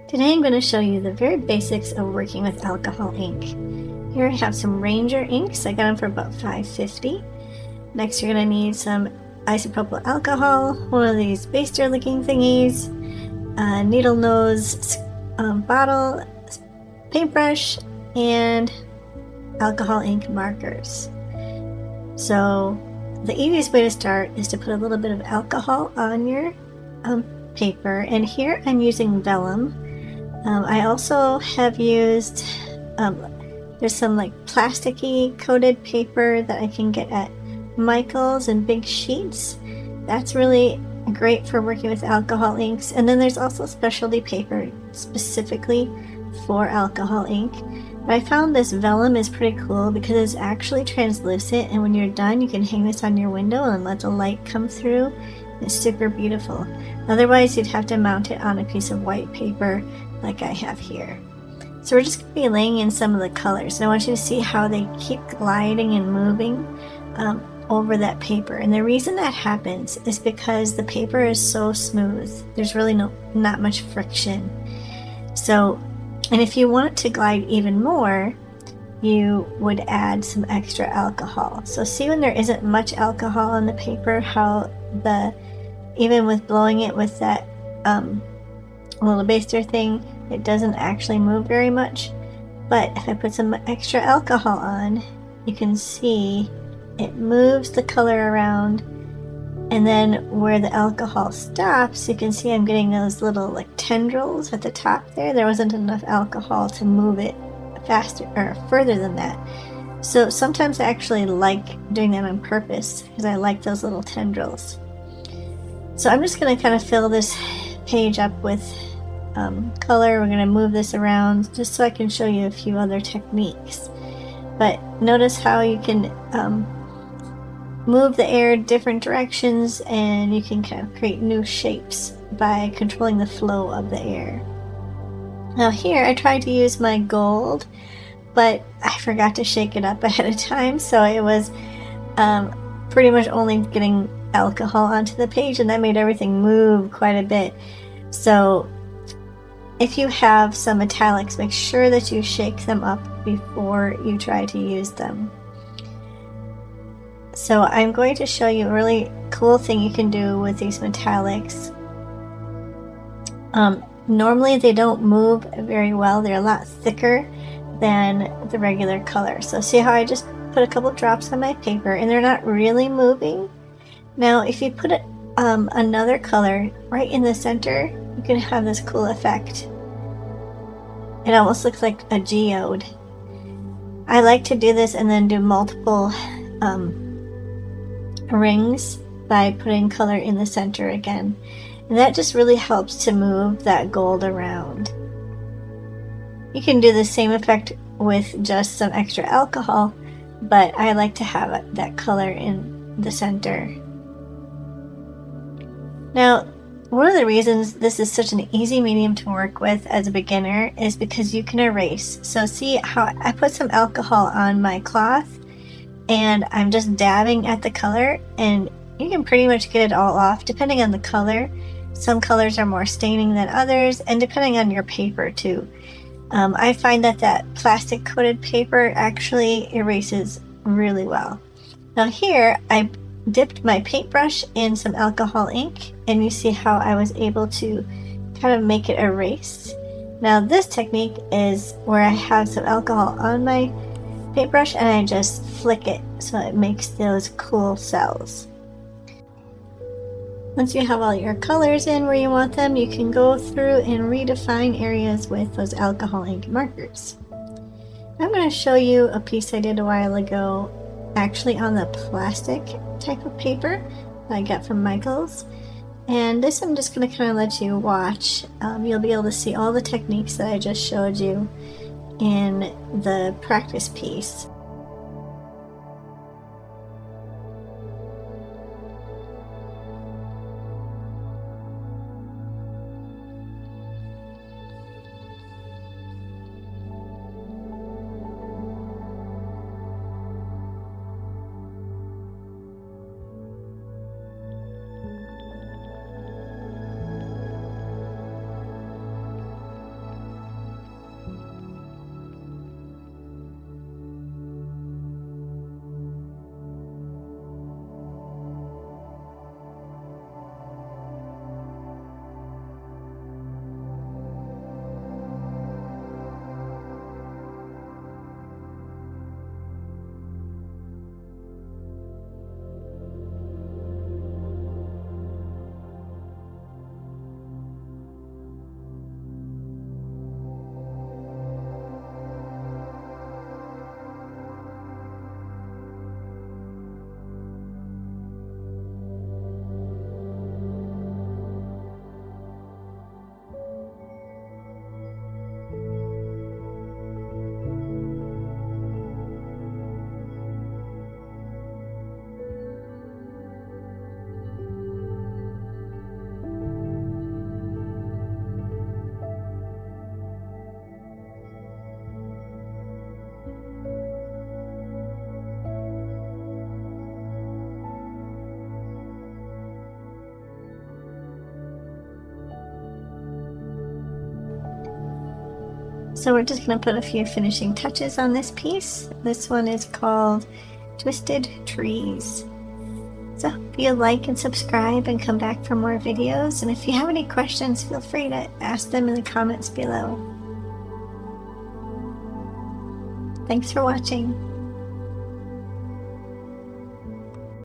Today I'm going to show you the very basics of working with alcohol ink. Here I have some Ranger inks. I got them for about $5.50. Next you're going to need some isopropyl alcohol, one of these baster looking thingies, a needle nose bottle, paintbrush, and alcohol ink markers. So the easiest way to start is to put a little bit of alcohol on your paper, and here I'm using vellum. I also have used, there's some like plasticky coated paper that I can get at Michael's in big sheets. That's really great for working with alcohol inks. And then there's also specialty paper specifically for alcohol ink. But I found this vellum is pretty cool because it's actually translucent, and when you're done you can hang this on your window and let the light come through. It's super beautiful. Otherwise you'd have to mount it on a piece of white paper like I have here. So we're just going to be laying in some of the colors, and I want you to see how they keep gliding and moving over that paper. And the reason that happens is because the paper is so smooth. There's really not much friction. So, and if you want to glide even more, you would add some extra alcohol. So see, when there isn't much alcohol on the paper, how even with blowing it with that little baster thing, it doesn't actually move very much. But if I put some extra alcohol on, you can see it moves the color around, and then where the alcohol stops, you can see I'm getting those little like tendrils at the top there. There wasn't enough alcohol to move it faster or further than that. So sometimes I actually like doing that on purpose because I like those little tendrils. So I'm just going to kind of fill this page up with color. We're going to move this around just so I can show you a few other techniques. But notice how you can move the air different directions, and you can kind of create new shapes by controlling the flow of the air. Now here I tried to use my gold, but I forgot to shake it up ahead of time, so it was pretty much only getting alcohol onto the page, and that made everything move quite a bit. So if you have some metallics, make sure that you shake them up before you try to use them. So I'm going to show you a really cool thing you can do with these metallics. Normally they don't move very well. They're a lot thicker than the regular color. So see how I just put a couple drops on my paper and they're not really moving? Now if you put another color right in the center, you can have this cool effect. It almost looks like a geode. I like to do this and then do multiple rings by putting color in the center again. And that just really helps to move that gold around. You can do the same effect with just some extra alcohol, but I like to have that color in the center. Now, one of the reasons this is such an easy medium to work with as a beginner is because you can erase. So see how I put some alcohol on my cloth and I'm just dabbing at the color, and you can pretty much get it all off depending on the color. Some colors are more staining than others, and depending on your paper too. I find that plastic coated paper actually erases really well. Now here I dipped my paintbrush in some alcohol ink, and you see how I was able to kind of make it erase. Now this technique is where I have some alcohol on my paintbrush and I just flick it so it makes those cool cells. Once you have all your colors in where you want them, you can go through and redefine areas with those alcohol ink markers. I'm going to show you a piece I did a while ago, actually on the plastic type of paper I got from Michael's. And this I'm just going to kind of let you watch. You'll be able to see all the techniques that I just showed you in the practice piece. So we're just going to put a few finishing touches on this piece. This one is called Twisted Trees. So hope you like and subscribe and come back for more videos. And if you have any questions, feel free to ask them in the comments below. Thanks for watching.